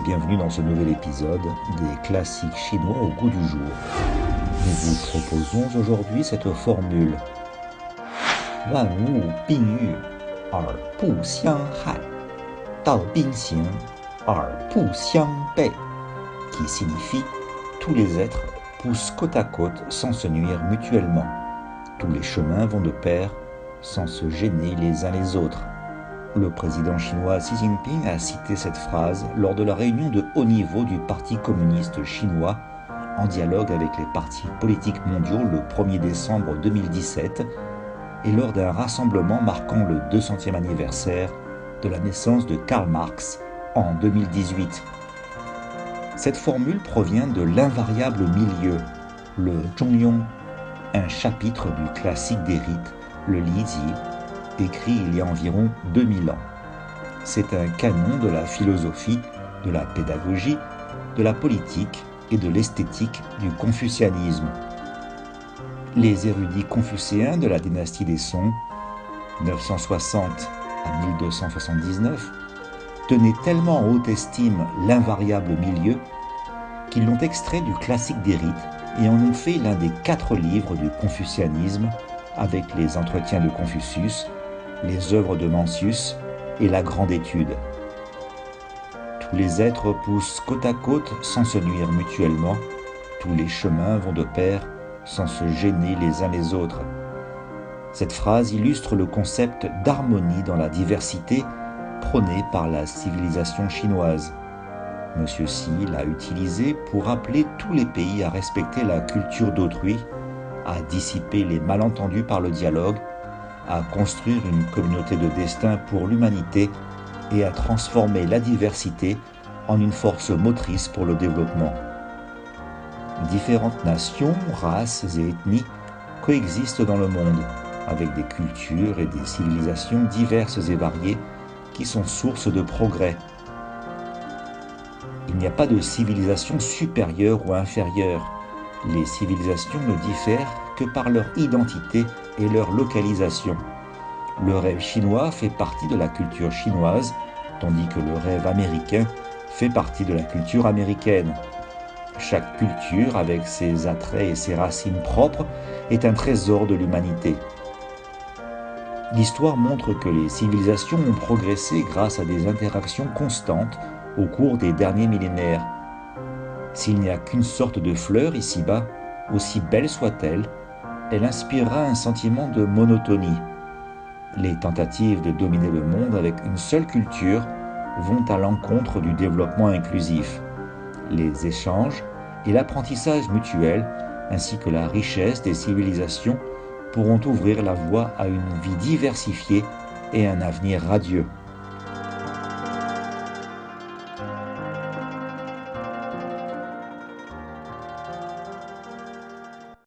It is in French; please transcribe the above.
bienvenue dans ce nouvel épisode des classiques chinois au goût du jour. Nous vous proposons aujourd'hui cette formule Wan wu bing yu, er bu xiang hai, dao bing xing, er bu xiang bei, qui signifie tous les êtres poussent côte à côte sans se nuire mutuellement. Tous les chemins vont de pair sans se gêner les uns les autres. Le président chinois Xi Jinping a cité cette phrase lors de la réunion de haut niveau du Parti communiste chinois en dialogue avec les partis politiques mondiaux le 1er décembre 2017 et lors d'un rassemblement marquant le 200e anniversaire de la naissance de Karl Marx en 2018. Cette formule provient de l'invariable milieu, le Zhongyong, un chapitre du classique des rites, le Lizi, écrit il y a environ 2000 ans. C'est un canon de la philosophie, de la pédagogie, de la politique et de l'esthétique du confucianisme. Les érudits confucéens de la dynastie des Song, 960 à 1279, tenaient tellement en haute estime l'invariable milieu qu'ils l'ont extrait du classique des rites et en ont fait l'un des 4 livres du confucianisme avec les entretiens de Confucius, les œuvres de Mencius et la Grande Étude. Tous les êtres poussent côte à côte sans se nuire mutuellement, tous les chemins vont de pair sans se gêner les uns les autres. Cette phrase illustre le concept d'harmonie dans la diversité prôné par la civilisation chinoise. Monsieur Xi l'a utilisé pour appeler tous les pays à respecter la culture d'autrui, à dissiper les malentendus par le dialogue, à construire une communauté de destin pour l'humanité et à transformer la diversité en une force motrice pour le développement. Différentes nations, races et ethnies coexistent dans le monde, avec des cultures et des civilisations diverses et variées qui sont sources de progrès. Il n'y a pas de civilisation supérieure ou inférieure. Les civilisations ne diffèrent que par leur identité et leur localisation. Le rêve chinois fait partie de la culture chinoise, tandis que le rêve américain fait partie de la culture américaine. Chaque culture, avec ses attraits et ses racines propres, est un trésor de l'humanité. L'histoire montre que les civilisations ont progressé grâce à des interactions constantes au cours des derniers millénaires. S'il n'y a qu'une sorte de fleur ici-bas, aussi belle soit-elle, elle inspirera un sentiment de monotonie. Les tentatives de dominer le monde avec une seule culture vont à l'encontre du développement inclusif. Les échanges et l'apprentissage mutuel, ainsi que la richesse des civilisations, pourront ouvrir la voie à une vie diversifiée et un avenir radieux.